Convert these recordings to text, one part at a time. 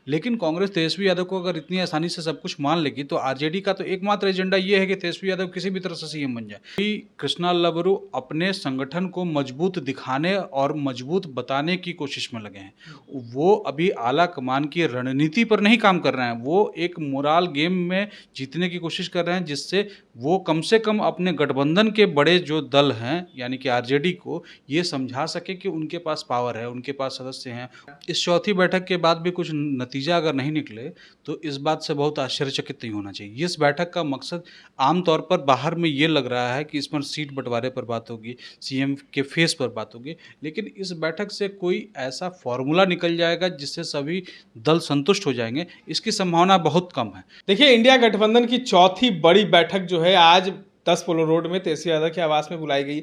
लेकिन कांग्रेस तेजस्वी यादव को अगर इतनी आसानी से सब कुछ मान लेगी तो आरजेडी का तो एकमात्र एजेंडा ये है कि तेजस्वी यादव किसी भी तरह से सीएम बन जाए। कि कृष्णा लबरू अपने संगठन को मजबूत दिखाने और मजबूत बताने की कोशिश में लगे हैं। वो अभी आला कमान की रणनीति पर नहीं काम कर रहे हैं, वो एक मोरल गेम में जीतने की कोशिश कर रहे हैं, जिससे वो कम से कम अपने गठबंधन के बड़े जो दल हैं यानी कि आरजेडी को ये समझा सके कि उनके पास पावर है, उनके पास सदस्य हैं। इस चौथी बैठक के बाद भी कुछ नतीजा अगर नहीं निकले तो इस बात से बहुत आश्चर्यचकित नहीं होना चाहिए। इस बैठक का मकसद आमतौर पर बाहर में ये लग रहा है कि इस पर सीट बंटवारे पर बात होगी, सीएम के फेस पर बात होगी, लेकिन इस बैठक से कोई ऐसा फॉर्मूला निकल जाएगा जिससे सभी दल संतुष्ट हो जाएंगे, इसकी संभावना बहुत कम है। देखिए, इंडिया गठबंधन की चौथी बड़ी बैठक जो है आज 10 पोलो रोड में तेजस्वी यादव के आवास में बुलाई गई।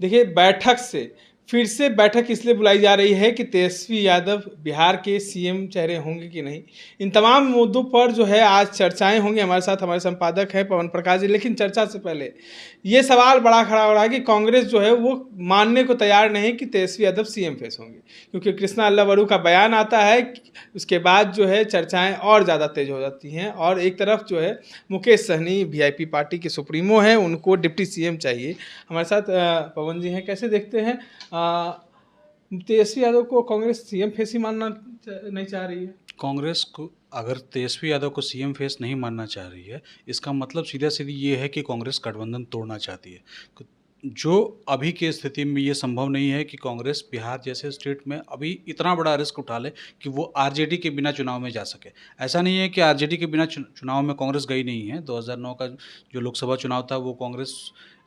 देखिए, बैठक से फिर से बैठक इसलिए बुलाई जा रही है कि तेजस्वी यादव बिहार के सीएम चेहरे होंगे कि नहीं, इन तमाम मुद्दों पर जो है आज चर्चाएं होंगी। हमारे साथ हमारे संपादक हैं पवन प्रकाश जी। लेकिन चर्चा से पहले ये सवाल बड़ा खड़ा हो रहा है कि कांग्रेस जो है वो मानने को तैयार नहीं कि तेजस्वी यादव सीएम फेस होंगे, क्योंकि कृष्णा लबरू का बयान आता है, उसके बाद जो है चर्चाएं और ज़्यादा तेज हो जाती हैं। और एक तरफ जो है मुकेश सहनी वीआईपी पार्टी के सुप्रीमो हैं, उनको डिप्टी सीएम चाहिए। हमारे साथ पवन जी हैं। कैसे देखते हैं तेजस्वी यादव को कांग्रेस सीएम फेस ही मानना नहीं चाह रही है? कांग्रेस को अगर तेजस्वी यादव को सीएम फेस नहीं मानना चाह रही है, इसका मतलब सीधा सीधी ये है कि कांग्रेस गठबंधन तोड़ना चाहती है। जो अभी की स्थिति में ये संभव नहीं है कि कांग्रेस बिहार जैसे स्टेट में अभी इतना बड़ा रिस्क उठा ले कि वो आरजेडी के बिना चुनाव में जा सके। ऐसा नहीं है कि आरजेडी के बिना चुनाव में कांग्रेस गई नहीं है। 2009 का जो लोकसभा चुनाव था वो कांग्रेस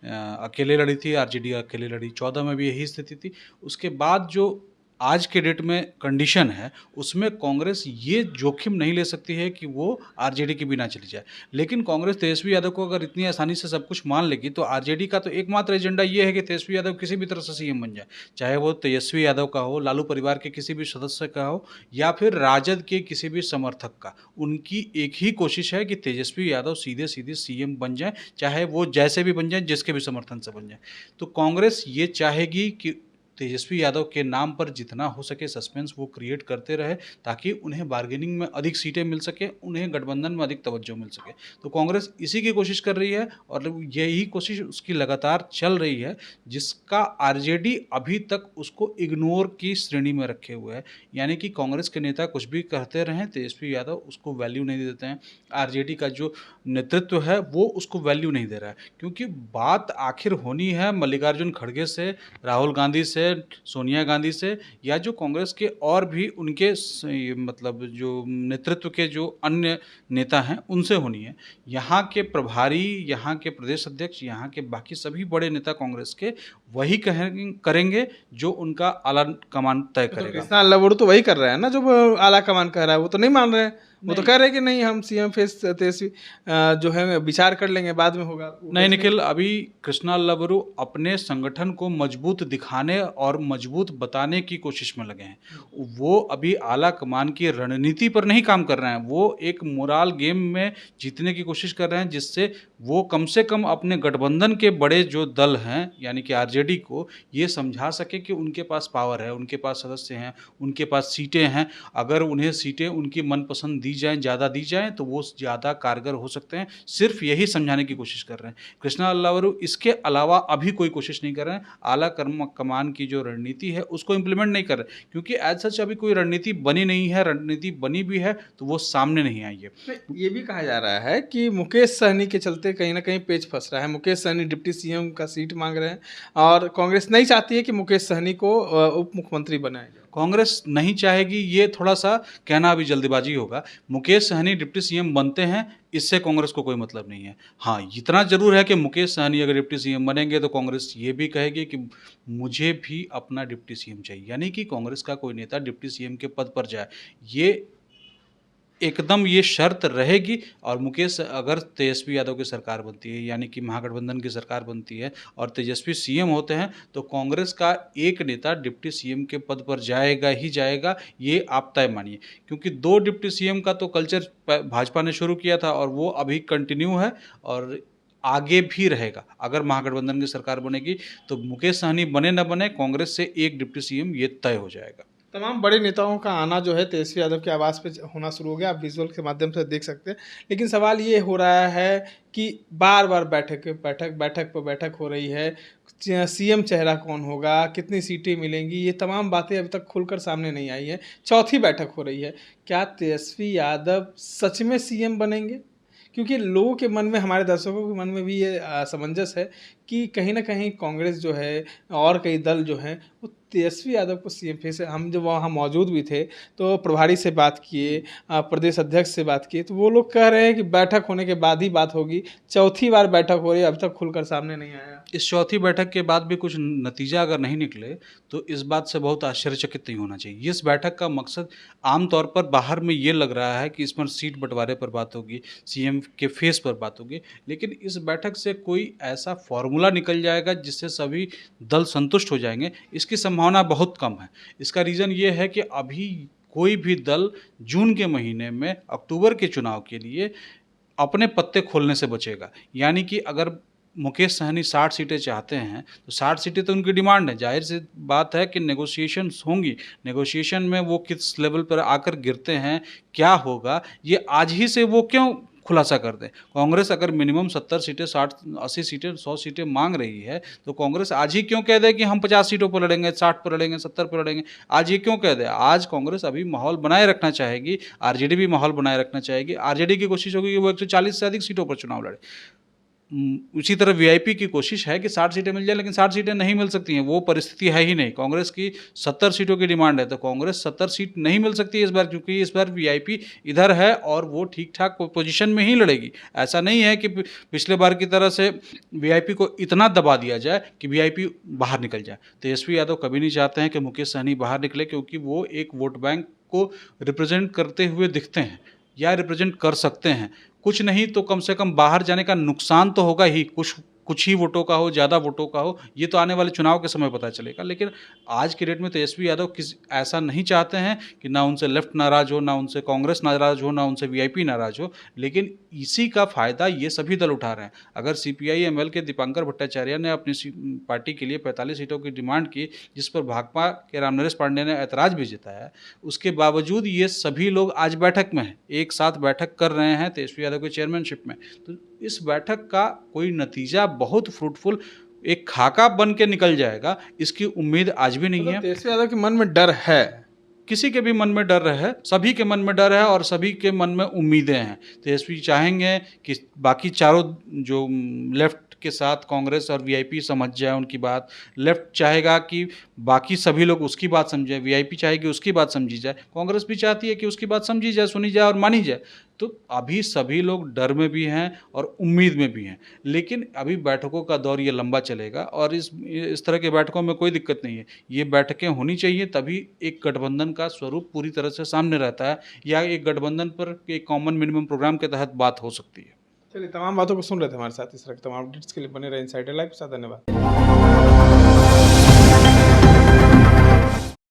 अकेले लड़ी थी, आरजेडी अकेले लड़ी। 14 में भी यही स्थिति थी। उसके बाद जो आज के डेट में कंडीशन है उसमें कांग्रेस ये जोखिम नहीं ले सकती है कि वो आरजेडी के बिना चली जाए। लेकिन कांग्रेस तेजस्वी यादव को अगर इतनी आसानी से सब कुछ मान लेगी तो आरजेडी का तो एकमात्र एजेंडा ये है कि तेजस्वी यादव किसी भी तरह से सीएम बन जाए, चाहे वो तेजस्वी यादव का हो, लालू परिवार के किसी भी सदस्य का हो, या फिर राजद के किसी भी समर्थक का। उनकी एक ही कोशिश है कि तेजस्वी यादव सीधे सीधे सीएम बन जाए, चाहे वो जैसे भी बन जाए, जिसके भी समर्थन से बन जाए। तो कांग्रेस ये चाहेगी कि तेजस्वी यादव के नाम पर जितना हो सके सस्पेंस वो क्रिएट करते रहे, ताकि उन्हें बार्गेनिंग में अधिक सीटें मिल सके, उन्हें गठबंधन में अधिक तवज्जो मिल सके। तो कांग्रेस इसी की कोशिश कर रही है और यही कोशिश उसकी लगातार चल रही है, जिसका आरजेडी अभी तक उसको इग्नोर की श्रेणी में रखे हुए है। यानी कि कांग्रेस के नेता कुछ भी कहते रहें, तेजस्वी यादव उसको वैल्यू नहीं देते हैं। आरजेडी का जो नेतृत्व है वो उसको वैल्यू नहीं दे रहा है, क्योंकि बात आखिर होनी है मल्लिकार्जुन खड़गे से, राहुल गांधी से, सोनिया गांधी से, या जो कांग्रेस के और भी उनके मतलब जो नेतृत्व के जो अन्य नेता हैं उनसे होनी है। यहाँ के प्रभारी, यहाँ के प्रदेश अध्यक्ष, यहाँ के बाकी सभी बड़े नेता कांग्रेस के वही करेंगे जो उनका आला कमान तय करेगा। कृष्णा लबरू तो वही कर रहा है ना जो आला कमान कह रहा है, वो तो नहीं मान रहे हैं। वो तो कह रहे हैं कि नहीं, हम सीएम फेस तेजस्वी जो है विचार कर लेंगे, बाद में होगा। नहीं निखिल, अभी कृष्णा लबरू अपने संगठन को मजबूत दिखाने और मजबूत बताने की कोशिश में लगे हैं। वो अभी आला कमान की रणनीति पर नहीं काम कर रहे हैं, वो एक मोरल गेम में जीतने की कोशिश कर रहे हैं, जिससे वो कम से कम अपने गठबंधन के बड़े जो दल हैं यानी कि आरजेडी को ये समझा सके कि उनके पास पावर है, उनके पास सदस्य हैं, उनके पास सीटें हैं। अगर उन्हें सीटें उनकी मनपसंद दी जाएं, ज़्यादा दी जाएं, तो वो ज़्यादा कारगर हो सकते हैं। सिर्फ यही समझाने की कोशिश कर रहे हैं कृष्णा लबरू। इसके अलावा अभी कोई कोशिश नहीं कर रहे हैं। आला कमान की जो रणनीति है उसको इम्प्लीमेंट नहीं कर रहे, क्योंकि एज सच अभी कोई रणनीति बनी नहीं है। रणनीति बनी भी है तो वो सामने नहीं आई है। ये भी कहा जा रहा है कि मुकेश सहनी के चलते कहीं ना कहीं पेच फंस रहा है। मुकेश सहनी डिप्टी सीएम का सीट मांग रहे हैं और कांग्रेस नहीं चाहती है कि मुकेश सहनी को उप मुख्यमंत्री बनाया जाए। कांग्रेस नहीं चाहेगी, ये थोड़ा सा कहना अभी जल्दबाजी होगा। मुकेश सहनी डिप्टी सीएम बनते हैं, इससे कांग्रेस को कोई मतलब नहीं है। हाँ, इतना जरूर है कि मुकेश सहनी अगर डिप्टी सीएम बनेंगे तो कांग्रेस ये भी कहेगी कि मुझे भी अपना डिप्टी सीएम चाहिए। यानी कि कांग्रेस का कोई नेता डिप्टी सीएम के पद पर जाए, ये एकदम ये शर्त रहेगी। और मुकेश, अगर तेजस्वी यादव की सरकार बनती है यानी कि महागठबंधन की सरकार बनती है और तेजस्वी सीएम होते हैं, तो कांग्रेस का एक नेता डिप्टी सीएम के पद पर जाएगा ही जाएगा, ये आप तय मानिए। क्योंकि 2 डिप्टी सीएम का तो कल्चर भाजपा ने शुरू किया था और वो अभी कंटिन्यू है और आगे भी रहेगा। अगर महागठबंधन की सरकार बनेगी तो मुकेश सहनी बने न बने, कांग्रेस से एक डिप्टी सीएम ये तय हो जाएगा। तमाम बड़े नेताओं का आना जो है तेजस्वी यादव के आवास पे होना शुरू हो गया, आप विजुअल के माध्यम से देख सकते हैं। लेकिन सवाल ये हो रहा है कि बार बार बैठक पर बैठक हो रही है, सीएम चेहरा कौन होगा, कितनी सीटें मिलेंगी, ये तमाम बातें अभी तक खुलकर सामने नहीं आई है। चौथी बैठक हो रही है, क्या तेजस्वी यादव सच में सीएम बनेंगे? क्योंकि लोगों के मन में, हमारे दर्शकों के मन में भी ये असमंजस है कि कहीं ना कहीं कांग्रेस जो है और कई दल जो हैं वो तेजस्वी यादव को सीएम फेस, हम जब वहाँ मौजूद भी थे तो प्रभारी से बात किए, प्रदेश अध्यक्ष से बात किए, तो वो लोग कह रहे हैं कि बैठक होने के बाद ही बात होगी। चौथी बार बैठक हो रही है, अब तक खुलकर सामने नहीं आया। इस चौथी बैठक के बाद भी कुछ नतीजा अगर नहीं निकले तो इस बात से बहुत आश्चर्यचकित नहीं होना चाहिए। इस बैठक का मकसद आमतौर पर बाहर में ये लग रहा है कि इस पर सीट बंटवारे पर बात होगी, सीएम के फेस पर बात होगी, लेकिन इस बैठक से कोई ऐसा फॉर्मूला निकल जाएगा जिससे सभी दल संतुष्ट हो जाएंगे, इसकी संभावना बहुत कम है। इसका रीज़न ये है कि अभी कोई भी दल जून के महीने में अक्टूबर के चुनाव के लिए अपने पत्ते खोलने से बचेगा। यानी कि अगर मुकेश सहनी 60 सीटें चाहते हैं तो 60 सीटें तो उनकी डिमांड है, जाहिर सी बात है कि नेगोशिएशंस होंगी। नेगोशिएशन में वो किस लेवल पर आकर गिरते हैं, क्या होगा, ये आज ही से वो क्यों खुलासा कर दें। कांग्रेस अगर मिनिमम 70 सीटें, 60 80 सीटें, 100 सीटें मांग रही है तो कांग्रेस आज ही क्यों कह दे कि हम 50 सीटों पर लड़ेंगे, 60 पर लड़ेंगे, 70 पर लड़ेंगे। आज ये क्यों कह दे? आज कांग्रेस अभी माहौल बनाए रखना चाहेगी, आरजेडी भी माहौल बनाए रखना चाहेगी। आरजेडी की कोशिश होगी कि वो 140 से अधिक सीटों पर चुनाव लड़े। उसी तरह वीआईपी की कोशिश है कि 60 सीटें मिल जाए, लेकिन 60 सीटें नहीं मिल सकती हैं, वो परिस्थिति है ही नहीं। कांग्रेस की 70 सीटों की डिमांड है तो कांग्रेस 70 सीट नहीं मिल सकती है इस बार, क्योंकि इस बार वीआईपी इधर है और वो ठीक ठाक पोजीशन में ही लड़ेगी। ऐसा नहीं है कि पिछले बार की तरह से वीआईपी को इतना दबा दिया जाए कि वीआईपी बाहर निकल जाए। तेजस्वी यादव कभी नहीं चाहते हैं कि मुकेश सहनी बाहर निकले, क्योंकि वो एक वोट बैंक को रिप्रेजेंट करते हुए दिखते हैं या रिप्रेजेंट कर सकते हैं। कुछ नहीं तो कम से कम बाहर जाने का नुकसान तो होगा ही, कुछ ही वोटों का हो, ज़्यादा वोटों का हो, ये तो आने वाले चुनाव के समय पता चलेगा। लेकिन आज के डेट में तेजस्वी यादव ऐसा नहीं चाहते हैं कि ना उनसे लेफ्ट नाराज़ हो, ना उनसे कांग्रेस नाराज़ हो, ना उनसे वीआईपी नाराज़ हो, लेकिन इसी का फ़ायदा ये सभी दल उठा रहे हैं। अगर सीपीआई एमएल के दीपांकर भट्टाचार्य ने अपनी पार्टी के लिए 45 सीटों की डिमांड की, जिस पर भाकपा के रामनरेश पांडेय ने ऐतराज़ भी जताया, उसके बावजूद ये सभी लोग आज बैठक में हैं, एक साथ बैठक कर रहे हैं तेजस्वी यादव की चेयरमैनशिप में। तो इस बैठक का कोई नतीजा बहुत फ्रूटफुल, एक खाका बन के निकल जाएगा, इसकी उम्मीद आज भी नहीं है। तेजस्वी यादव के मन में डर है, किसी के भी मन में डर है, सभी के मन में डर है और सभी के मन में उम्मीदें हैं। तेजस्वी चाहेंगे कि बाकी चारों जो लेफ्ट के साथ कांग्रेस और वीआईपी समझ जाए उनकी बात, लेफ्ट चाहेगा कि बाकी सभी लोग उसकी बात समझें, वीआईपी चाहेगी उसकी बात समझी जाए, कांग्रेस भी चाहती है कि उसकी बात समझी जाए, सुनी जाए और मानी जाए। तो अभी सभी लोग डर में भी हैं और उम्मीद में भी हैं, लेकिन अभी बैठकों का दौर ये लंबा चलेगा और इस तरह के बैठकों में कोई दिक्कत नहीं है। ये बैठकें होनी चाहिए, तभी एक गठबंधन का स्वरूप पूरी तरह से सामने रहता है, या एक गठबंधन पर एक कॉमन मिनिमम प्रोग्राम के तहत बात हो सकती है। चलिए, तमाम बातों को सुन रहे थे हमारे साथ, इस तरह के तमाम अपडेट्स के लिए बने रहे इनसाइडर लाइव के साथ। धन्यवाद।